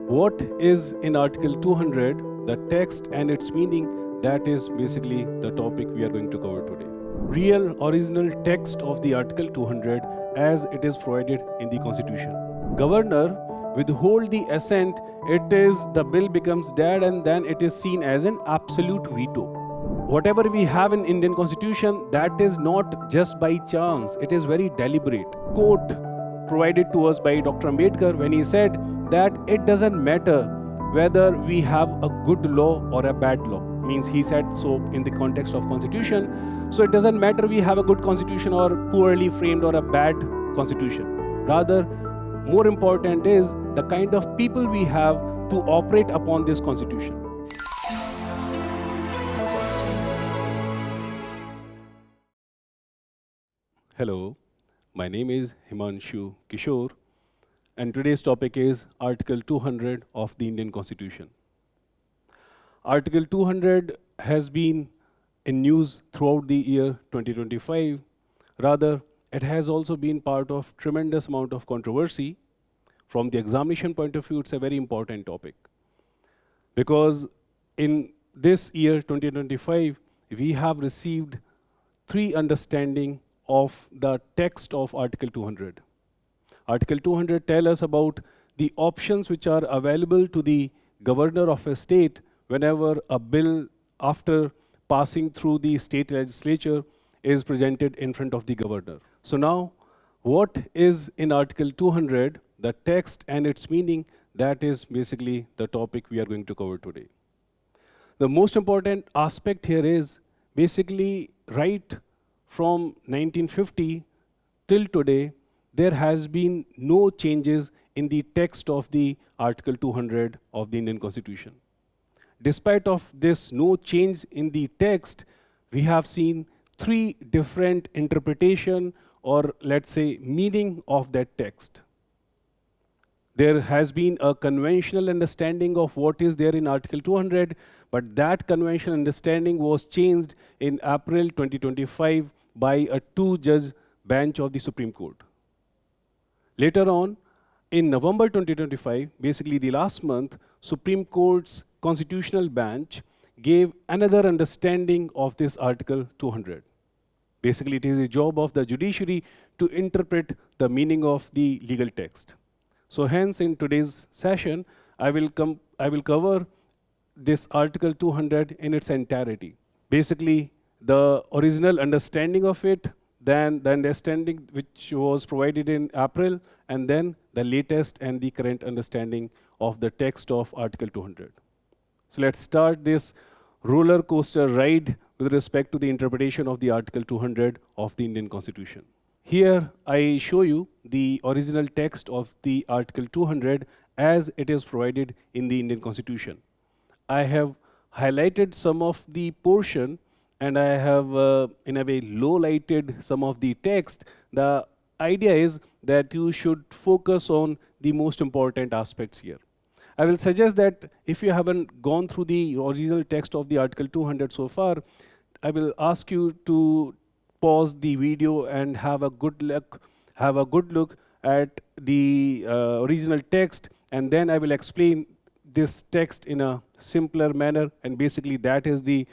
What is in Article 200, the text and its meaning, that is basically the topic we are going to cover today. Real original text of the Article 200 as it is provided in the Constitution. Governor withhold the assent, it is the bill becomes dead and then it is seen as an absolute veto. Whatever we have in Indian Constitution, that is not just by chance, it is very deliberate. Quote provided to us by Dr. Ambedkar when he said that it doesn't matter whether we have a good law or a bad law. Means he said so in the context of constitution. So it doesn't matter we have a good constitution or poorly framed or a bad constitution. Rather, more important is the kind of people we have to operate upon this constitution. Hello, my name is Himanshu Kishor, and today's topic is Article 200 of the Indian Constitution. Article 200 has been in news throughout the year 2025. Rather, it has also been part of tremendous amount of controversy. From the examination point of view, it's a very important topic. Because in this year 2025, we have received 3 understanding of the text of Article 200. Article 200 tells us about the options which are available to the governor of a state whenever a bill after passing through the state legislature is presented in front of the governor. So now, what is in Article 200, the text and its meaning, that is basically the topic we are going to cover today. The most important aspect here is basically right from 1950 till today, there has been no changes in the text of the Article 200 of the Indian Constitution. Despite of this no change in the text, we have seen 3 different interpretation or let's say meaning of that text. There has been a conventional understanding of what is there in Article 200, but that conventional understanding was changed in April 2025 by a 2-judge bench of the Supreme Court. Later on, in November 2025, basically the last month, Supreme Court's constitutional bench gave another understanding of this Article 200. Basically, it is a job of the judiciary to interpret the meaning of the legal text. So hence, in today's session, I will cover this Article 200 in its entirety. Basically, the original understanding of it, then the understanding which was provided in April, and then the latest and the current understanding of the text of Article 200. So let's start this roller coaster ride with respect to the interpretation of the Article 200 of the Indian Constitution. Here I show you the original text of the Article 200 as it is provided in the Indian Constitution. I have highlighted some of the portion and I have in a way low-lighted some of the text. The idea is that you should focus on the most important aspects here. I will suggest that if you haven't gone through the original text of the Article 200 so far, I will ask you to pause the video and have a good look at the original text, and then I will explain this text in a simpler manner, and basically that is the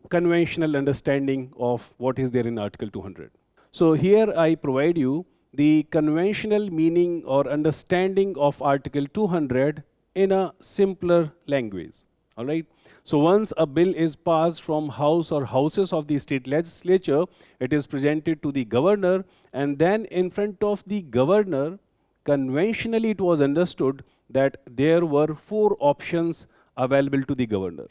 conventional understanding of what is there in Article 200. So here I provide you the conventional meaning or understanding of Article 200 in a simpler language. All right. So once a bill is passed from house or houses of the state legislature, it is presented to the governor, and then in front of the governor, conventionally it was understood that there were 4 options available to the governor.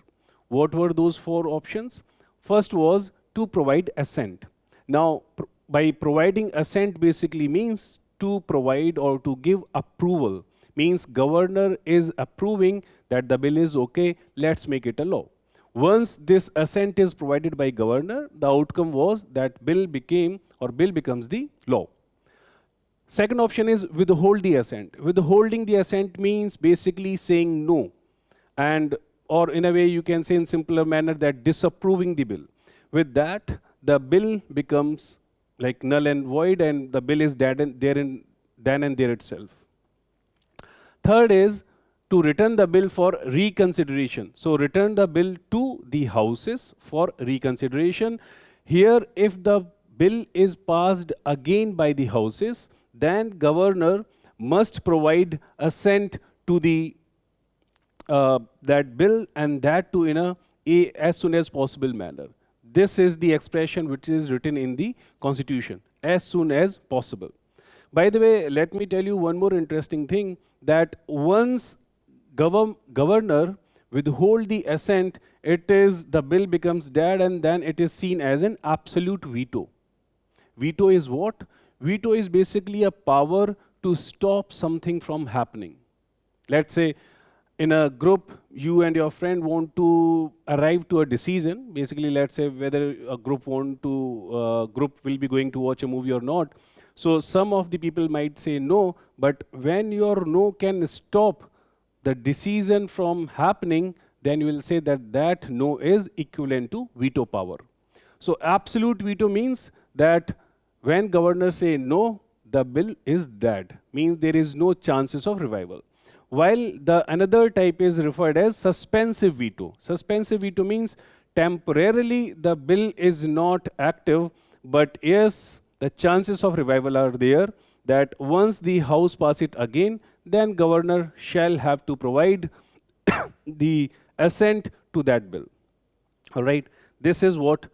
What were those 4 options? First was to provide assent. Now, by providing assent basically means to provide or to give approval. Means governor is approving that the bill is okay, let's make it a law. Once this assent is provided by governor, the outcome was that bill becomes the law. Second option is withhold the assent. Withholding the assent means basically saying no, and or in a way you can say in simpler manner that disapproving the bill. With that, the bill becomes like null and void, and the bill is dead and there itself. Third is to return the bill for reconsideration. So return the bill to the houses for reconsideration. Here, if the bill is passed again by the houses, then governor must provide assent to the that bill, and that too in a as soon as possible manner. This is the expression which is written in the constitution, as soon as possible. By the way, let me tell you one more interesting thing, that once governor withhold the assent, it is the bill becomes dead, and then it is seen as an absolute veto. Veto is what? Veto is basically a power to stop something from happening. Let's say in a group, you and your friend want to arrive to a decision. Basically, let's say whether a group group will be going to watch a movie or not. So some of the people might say no, but when your no can stop the decision from happening, then you will say that that no is equivalent to veto power. So absolute veto means that when governors say no, the bill is dead, means there is no chances of revival. While the another type is referred as suspensive veto. Suspensive veto means temporarily the bill is not active, but yes, the chances of revival are there, that once the house pass it again, then governor shall have to provide the assent to that bill. All right, this is what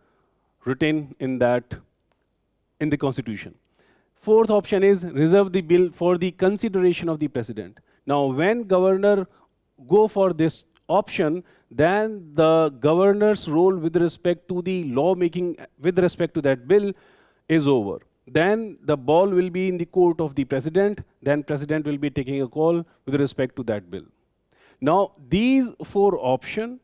written in the constitution. Fourth option is reserve the bill for the consideration of the president. Now, when governor go for this option, then the governor's role with respect to the lawmaking, with respect to that bill, is over. Then the ball will be in the court of the president. Then president will be taking a call with respect to that bill. Now, these four options,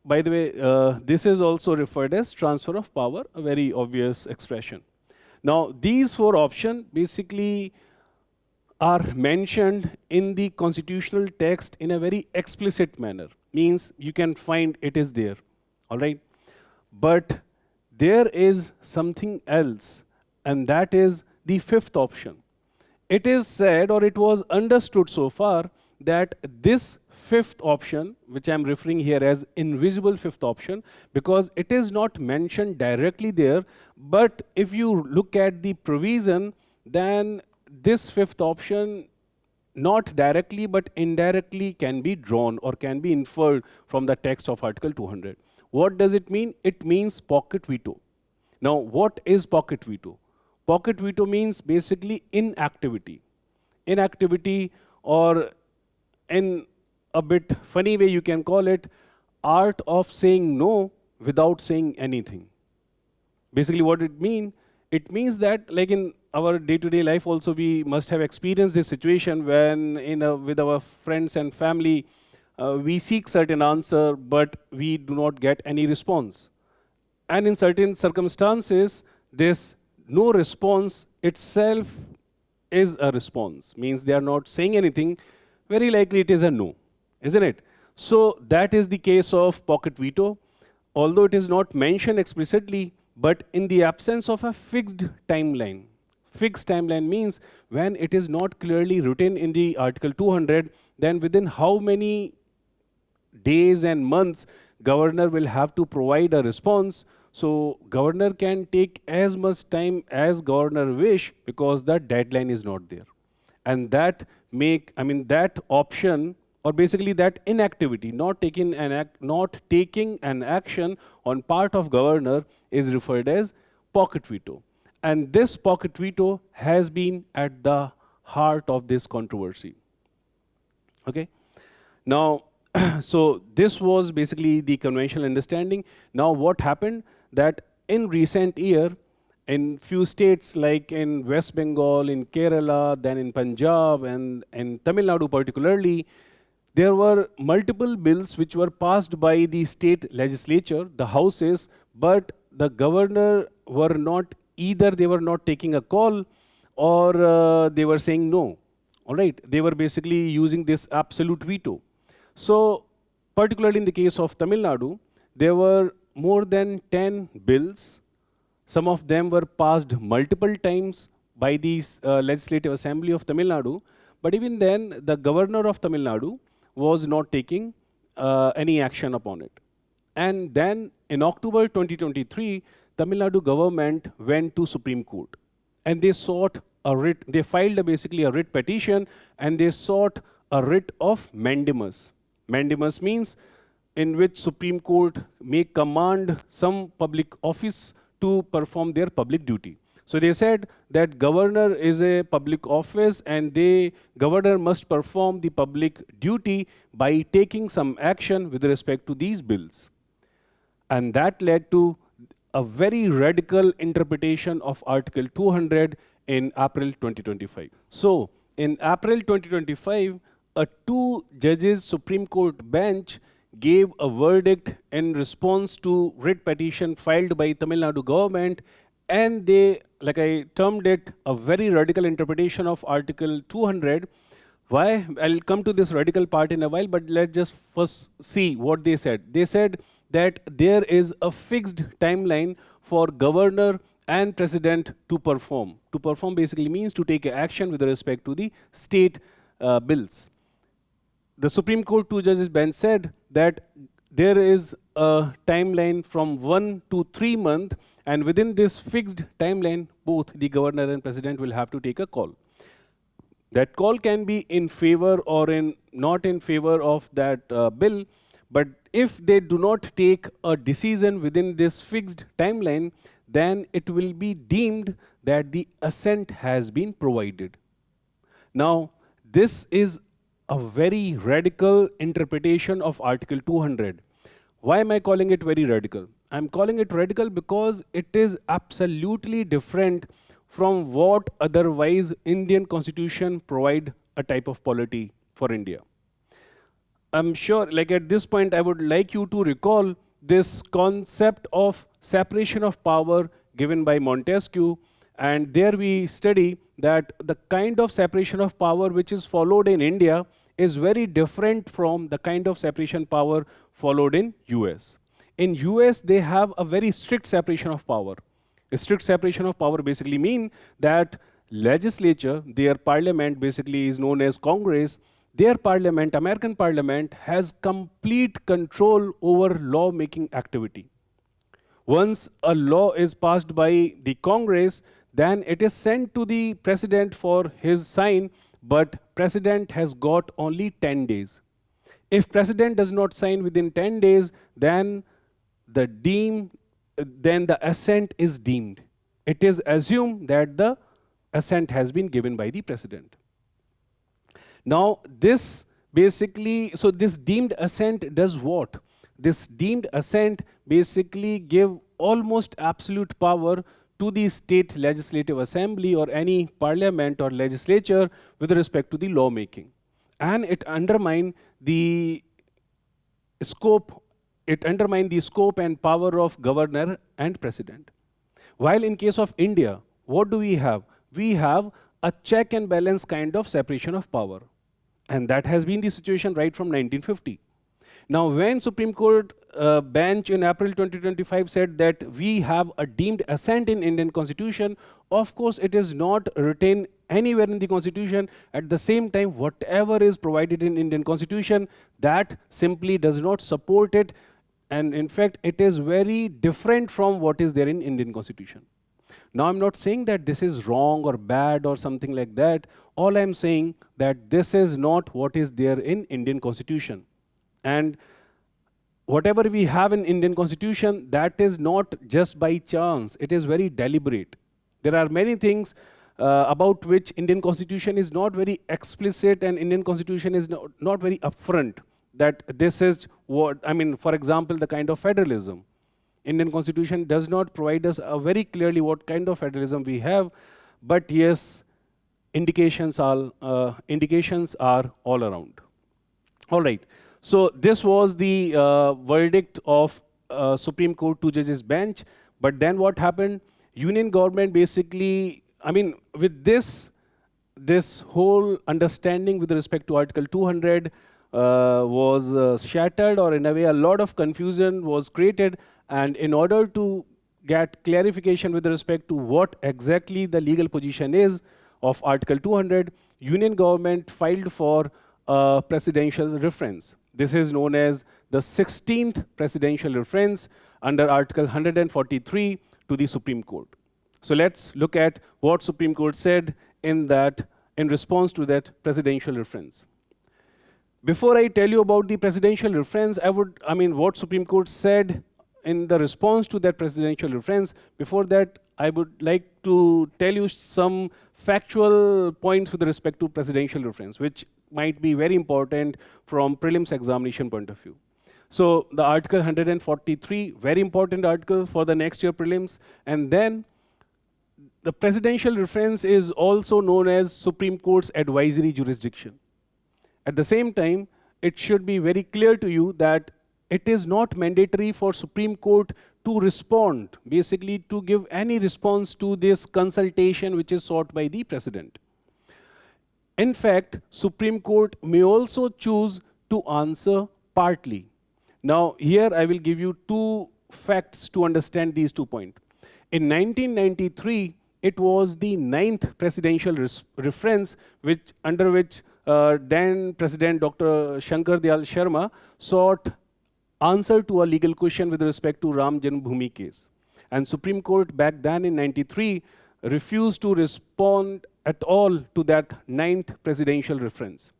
by the way, this is also referred as transfer of power, a very obvious expression. Now, these four options basically are mentioned in the constitutional text in a very explicit manner. Means you can find it is there, all right? But there is something else, and that is the fifth option. It is said, or it was understood so far, that this fifth option, which I'm referring here as invisible fifth option, because it is not mentioned directly there, but if you look at the provision, then this fifth option not directly but indirectly can be drawn or can be inferred from the text of Article 200. What does it mean? It means pocket veto. Now, what is pocket veto? Pocket veto means basically inactivity. Inactivity, or in a bit funny way you can call it, art of saying no without saying anything. Basically what it means? It means that, like in our day-to-day life also, we must have experienced this situation when with our friends and family, we seek certain answer, but we do not get any response. And in certain circumstances, this no response itself is a response. Means they are not saying anything, very likely it is a no, isn't it? So that is the case of pocket veto. Although it is not mentioned explicitly, but in the absence of a fixed timeline. Fixed timeline means when it is not clearly written in the Article 200, then within how many days and months governor will have to provide a response. So governor can take as much time as governor wish, because the deadline is not there. And that that option, or basically that inactivity, not taking an action on part of governor, is referred as pocket veto. And this pocket veto has been at the heart of this controversy. Okay? Now, so this was basically the conventional understanding. Now what happened? That in recent year, in few states like in West Bengal, in Kerala, then in Punjab, and in Tamil Nadu particularly, there were multiple bills which were passed by the state legislature, the houses, but the governor were not, either they were not taking a call, or they were saying no. All right, they were basically using this absolute veto. So particularly in the case of Tamil Nadu, there were more than 10 bills. Some of them were passed multiple times by the Legislative Assembly of Tamil Nadu, But even then, the governor of Tamil Nadu was not taking any action upon it. And then in October 2023, Tamil Nadu government went to Supreme Court and they sought a writ, they filed basically a writ petition and they sought a writ of mandamus. Mandamus means in which Supreme Court may command some public office to perform their public duty. So they said that governor is a public office and governor must perform the public duty by taking some action with respect to these bills. And that led to a very radical interpretation of Article 200 in April 2025. So in April 2025, a two-judges Supreme Court bench gave a verdict in response to writ petition filed by Tamil Nadu government, and they, like I termed it, a very radical interpretation of Article 200. Why? I'll come to this radical part in a while, but let's just first see what they said. They said that there is a fixed timeline for governor and president to perform. To perform basically means to take action with respect to the state bills. The Supreme Court two judges bench said that there is a timeline from 1 to 3 months, and within this fixed timeline, both the governor and president will have to take a call. That call can be in favor or not in favor of that bill, but if they do not take a decision within this fixed timeline, then it will be deemed that the assent has been provided. Now, this is a very radical interpretation of Article 200. Why am I calling it very radical? I'm calling it radical because it is absolutely different from what otherwise Indian Constitution provide a type of polity for India. I'm sure, like at this point, I would like you to recall this concept of separation of power given by Montesquieu, and there we study that the kind of separation of power which is followed in India is very different from the kind of separation power followed in US. In US, they have a very strict separation of power. A strict separation of power basically mean that legislature, their parliament basically is known as Congress, their parliament, American parliament, has complete control over law-making activity. Once a law is passed by the Congress, then it is sent to the president for his sign, but president has got only 10 days. If president does not sign within 10 days, then the assent is deemed. It is assumed that the assent has been given by the president. Now, this basically, so this deemed assent does what? This deemed assent basically give almost absolute power to the state legislative assembly or any parliament or legislature with respect to the lawmaking. And it undermines the scope and power of governor and president. While in case of India, what do we have? We have a check and balance kind of separation of power. And that has been the situation right from 1950. Now, when Supreme Court bench in April 2025 said that we have a deemed assent in Indian Constitution, of course, it is not written anywhere in the Constitution. At the same time, whatever is provided in Indian Constitution, that simply does not support it. And in fact, it is very different from what is there in Indian Constitution. Now, I'm not saying that this is wrong or bad or something like that. All I'm saying that this is not what is there in Indian Constitution. And whatever we have in Indian Constitution, that is not just by chance. It is very deliberate. There are many things about which Indian Constitution is not very explicit and Indian Constitution is not very upfront. That this is what, I mean, for example, the kind of federalism. Indian Constitution does not provide us very clearly what kind of federalism we have, but yes, indications are all around. All right, so this was the verdict of Supreme Court two judges bench, but then what happened? Union government basically, I mean, with this whole understanding with respect to Article 200 was shattered, or in a way a lot of confusion was created. And in order to get clarification with respect to what exactly the legal position is of Article 200, Union government filed for a presidential reference. This is known as the 16th presidential reference under Article 143 to the Supreme Court. So let's look at what Supreme Court said in response to that presidential reference. Before I tell you about the presidential reference, what Supreme Court said in the response to that presidential reference, before that, I would like to tell you some factual points with respect to presidential reference, which might be very important from prelims examination point of view. So the Article 143, very important article for the next year prelims, and then the presidential reference is also known as Supreme Court's advisory jurisdiction. At the same time, it should be very clear to you that it is not mandatory for Supreme Court to respond, basically to give any response to this consultation which is sought by the President. In fact, Supreme Court may also choose to answer partly. Now, here I will give you two facts to understand these 2 points. In 1993, it was the 9th presidential reference under which then President Dr. Shankar Dayal Sharma sought answer to a legal question with respect to Ram Janmabhoomi case. And Supreme Court back then in 93 refused to respond at all to that 9th presidential reference.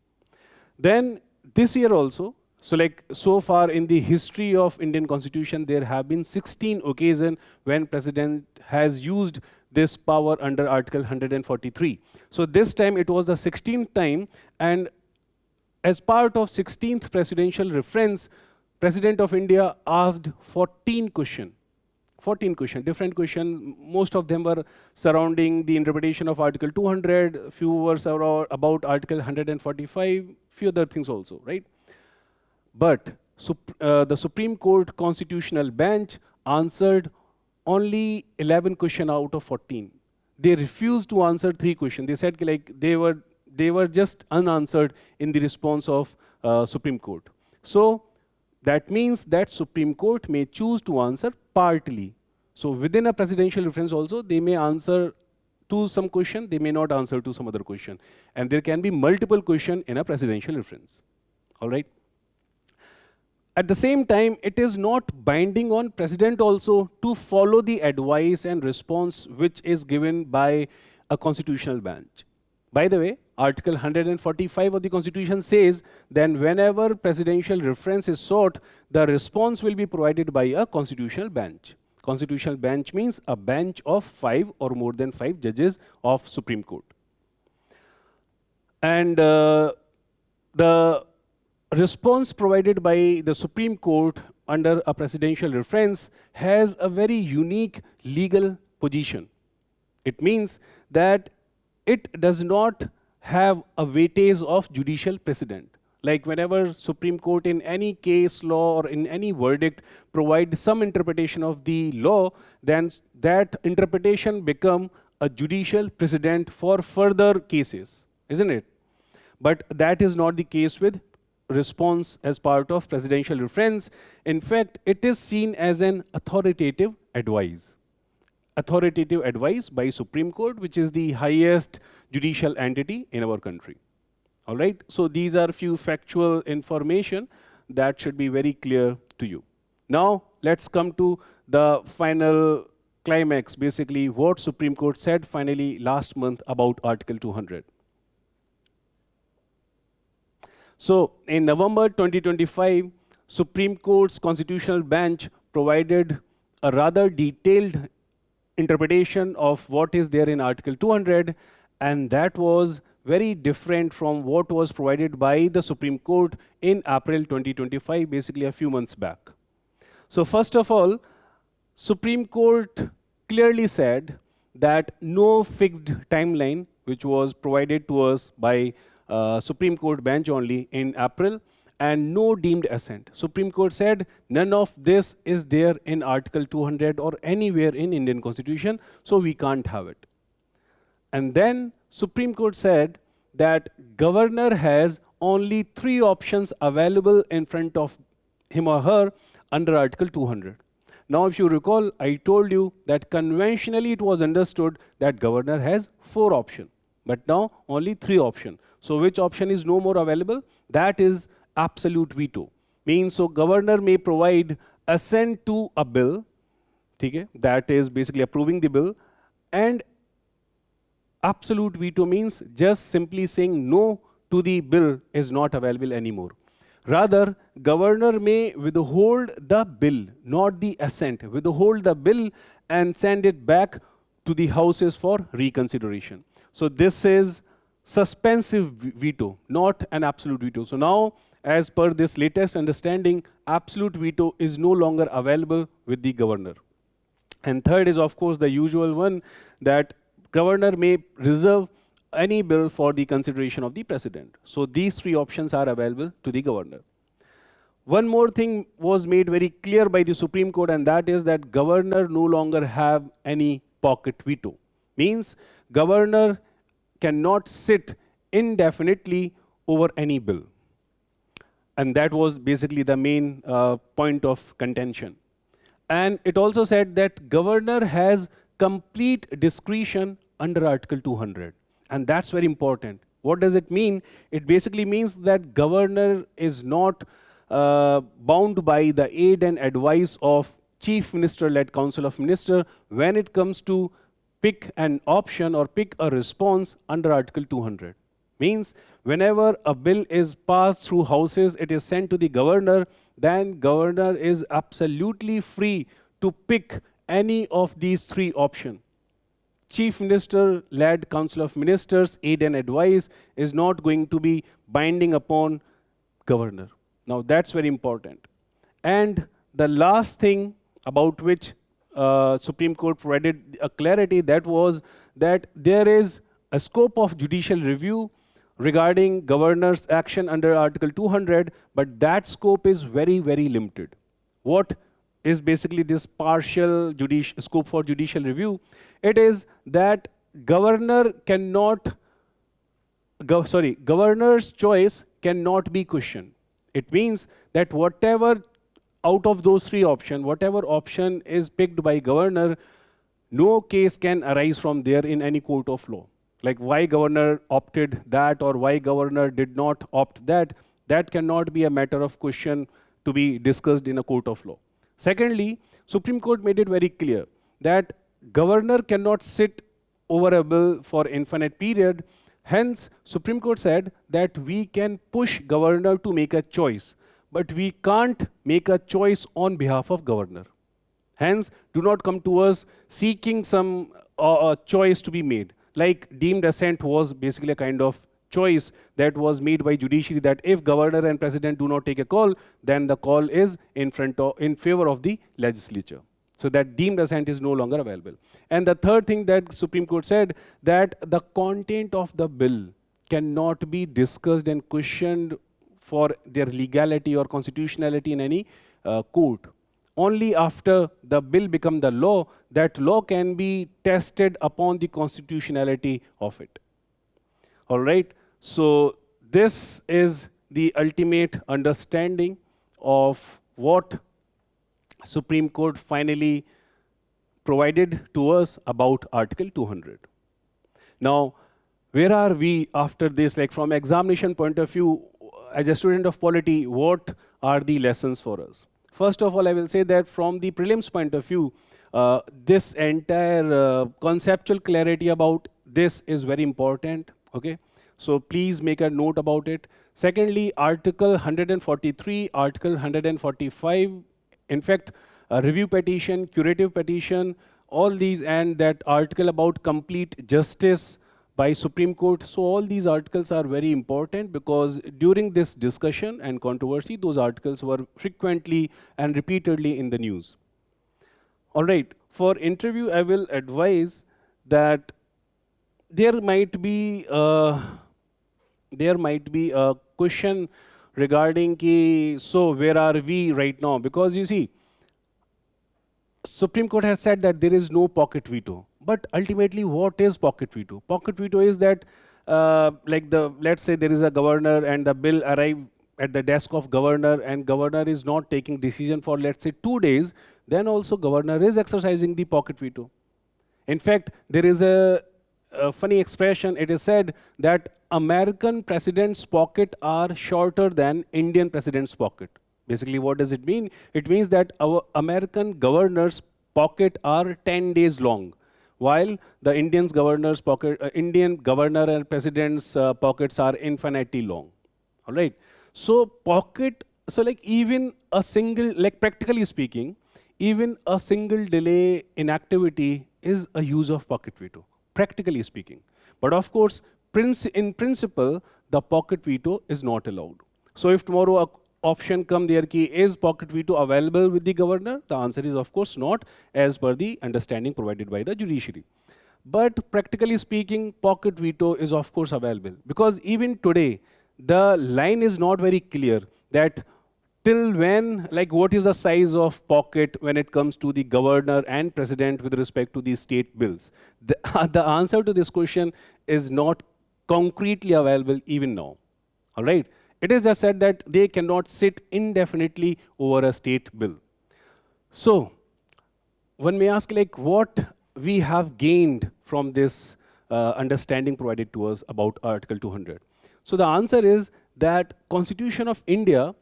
Then this year also, so far in the history of Indian Constitution, there have been 16 occasions when President has used this power under Article 143. So this time it was the 16th time, and as part of 16th presidential reference, President of India asked 14 questions. 14 questions, different questions. Most of them were surrounding the interpretation of Article 200, few were about Article 145, few other things also, right? But the Supreme Court Constitutional Bench answered only 11 questions out of 14. They refused to answer 3 questions. They said they were just unanswered in the response of Supreme Court. So that means that Supreme Court may choose to answer partly. So within a presidential reference also, they may answer to some question, they may not answer to some other question. And there can be multiple questions in a presidential reference. All right? At the same time, it is not binding on President also to follow the advice and response which is given by a constitutional bench. By the way, Article 145 of the Constitution says that whenever presidential reference is sought, the response will be provided by a constitutional bench. Constitutional bench means a bench of 5 or more than 5 judges of Supreme Court. And the response provided by the Supreme Court under a presidential reference has a very unique legal position. It means that it does not have a weightage of judicial precedent. Like whenever Supreme Court in any case law or in any verdict provides some interpretation of the law, then that interpretation becomes a judicial precedent for further cases, isn't it? But that is not the case with response as part of presidential reference. In fact, it is seen as an authoritative advice. Authoritative advice by Supreme Court, which is the highest judicial entity in our country. All right, so these are few factual information that should be very clear to you. Now, let's come to the final climax, basically what Supreme Court said finally last month about Article 200. So, in November 2025, Supreme Court's Constitutional Bench provided a rather detailed interpretation of what is there in Article 200, and that was very different from what was provided by the Supreme Court in April 2025, basically a few months back. So first of all, Supreme Court clearly said that no fixed timeline, which was provided to us by Supreme Court bench only in April, and no deemed assent. Supreme Court said none of this is there in Article 200 or anywhere in Indian Constitution, so we can't have it. And then Supreme Court said that governor has only 3 options available in front of him or her under Article 200. Now, if you recall, I told you that conventionally it was understood that governor has 4 options. but now only 3 options. So which option is no more available? That is absolute veto. Means so governor may provide assent to a bill, okay, that is basically approving the bill, and absolute veto means just simply saying no to the bill is not available anymore. Rather, governor may withhold the bill, not the assent, withhold the bill and send it back to the houses for reconsideration. So this is suspensive veto, not an absolute veto. So now, as per this latest understanding, absolute veto is no longer available with the governor. And third is, of course, the usual one, that governor may reserve any bill for the consideration of the president. So these 3 options are available to the governor. One more thing was made very clear by the Supreme Court, and that is that governor no longer have any pocket veto. Means governor cannot sit indefinitely over any bill. And that was basically the main point of contention. And it also said that governor has complete discretion under Article 200. And that's very important. What does it mean? It basically means that governor is not bound by the aid and advice of Chief Minister-led Council of Ministers when it comes to pick an option or pick a response under Article 200. Means whenever a bill is passed through houses, it is sent to the governor, then governor is absolutely free to pick any of these 3 options. Chief Minister-led Council of Ministers, aid and advice is not going to be binding upon governor. Now that's very important. And the last thing about which Supreme Court provided a clarity, that was that there is a scope of judicial review regarding governor's action under Article 200, but that scope is very, very limited. What is basically this partial scope for judicial review? It is that governor cannot, governor's choice cannot be questioned. It means that whatever out of those 3 options, whatever option is picked by governor, no case can arise from there in any court of law. Like why governor opted that or why governor did not opt that, that cannot be a matter of question to be discussed in a court of law. Secondly, Supreme Court made it very clear that governor cannot sit over a bill for infinite period. Hence, Supreme Court said that we can push governor to make a choice, but we can't make a choice on behalf of governor. Hence, do not come to us seeking some choice to be made. Like deemed assent was basically a kind of choice that was made by judiciary, that if governor and president do not take a call, then the call is in favor of the legislature. So that deemed assent is no longer available. And the third thing that Supreme Court said, that the content of the bill cannot be discussed and questioned for their legality or constitutionality in any court. Only after the bill becomes the law, that law can be tested upon the constitutionality of it. All right. So this is the ultimate understanding of what Supreme Court finally provided to us about Article 200. Now, where are we after this? Like from examination point of view, as a student of polity, what are the lessons for us? First of all, I will say that from the prelims point of view, this entire conceptual clarity about this is very important. Okay. So please make a note about it. Secondly, Article 143, Article 145, in fact, review petition, curative petition, all these, and that article about complete justice by Supreme Court. So all these articles are very important because during this discussion and controversy, those articles were frequently and repeatedly in the news. All right, for interview, I will advise that there might be a question regarding so where are we right now? Because you see, Supreme Court has said that there is no pocket veto. But ultimately, what is pocket veto? Pocket veto is that, let's say there is a governor and the bill arrive at the desk of governor and governor is not taking decision for, let's say, 2 days, then also governor is exercising the pocket veto. In fact, there is a funny expression. It is said that American president's pocket are shorter than Indian president's pocket. Basically, what does it mean? It means that our American governor's pocket are 10 days long, while the Indian governor and president's pockets are infinitely long. All right. So pocket. So like even a single, like practically speaking, even a single delay in activity is a use of pocket veto, practically speaking. But of course, in principle, the pocket veto is not allowed. So if tomorrow a option come there ki is pocket veto available with the governor, the answer is of course not, as per the understanding provided by the judiciary. But practically speaking, pocket veto is of course available, because even today, the line is not very clear that till when, like what is the size of pocket when it comes to the governor and president with respect to the state bills. The answer to this question is not concretely available even now. All right. It is just said that they cannot sit indefinitely over a state bill. So one may ask, like, what we have gained from this understanding provided to us about Article 200. So the answer is that Constitution of India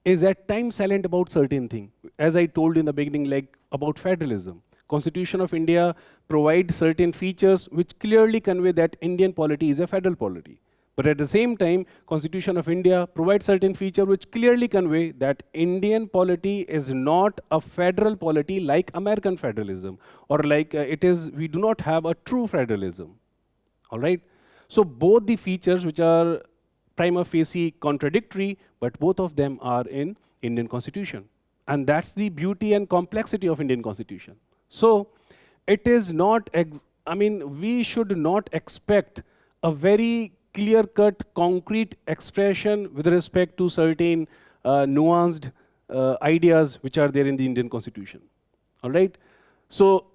is at times silent about certain things. As I told you in the beginning, like about federalism. Constitution of India provides certain features which clearly convey that Indian polity is a federal polity. But at the same time, Constitution of India provides certain features which clearly convey that Indian polity is not a federal polity like American federalism, or like we do not have a true federalism. All right. So both the features which are prima facie contradictory, but both of them are in Indian Constitution. And that's the beauty and complexity of Indian Constitution. So it is not, we should not expect a very clear-cut, concrete expression with respect to certain nuanced ideas which are there in the Indian Constitution. All right? So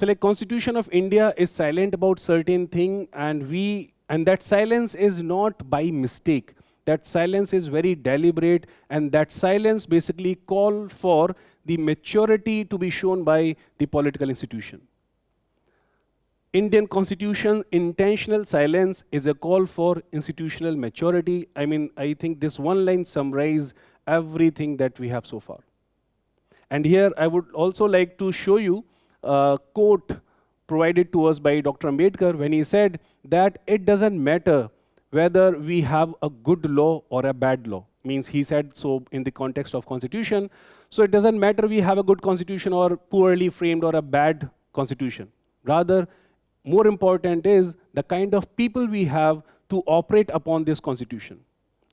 like Constitution of India is silent about certain thing, and that silence is not by mistake. That silence is very deliberate, and that silence basically call for the maturity to be shown by the political institution. Indian Constitution intentional silence is a call for institutional maturity. I think this one line summarizes everything that we have so far. And here I would also like to show you a quote provided to us by Dr. Ambedkar when he said that it doesn't matter whether we have a good law or a bad law. Means he said so in the context of constitution. So it doesn't matter we have a good constitution or poorly framed or a bad constitution. Rather, more important is the kind of people we have to operate upon this constitution.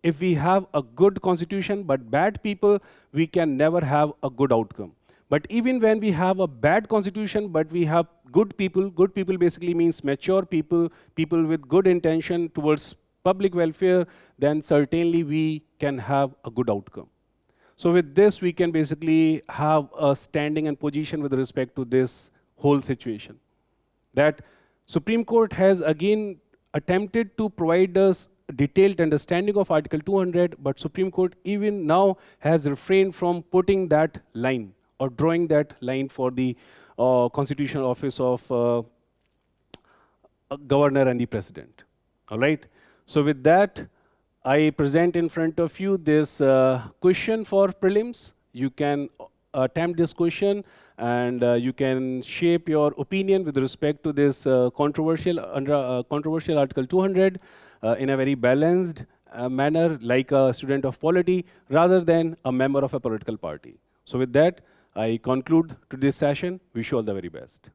If we have a good constitution but bad people, we can never have a good outcome. But even when we have a bad constitution but we have good people basically means mature people, people with good intention towards public welfare, then certainly we can have a good outcome. So with this, we can basically have a standing and position with respect to this whole situation. That Supreme Court has again attempted to provide us detailed understanding of Article 200, but Supreme Court even now has refrained from putting that line or drawing that line for the constitutional office of a governor and the president. All right. So with that, I present in front of you this question for prelims. You can attempt this question, and you can shape your opinion with respect to this controversial Article 200 in a very balanced manner, like a student of polity, rather than a member of a political party. So with that, I conclude today's session. Wish you all the very best.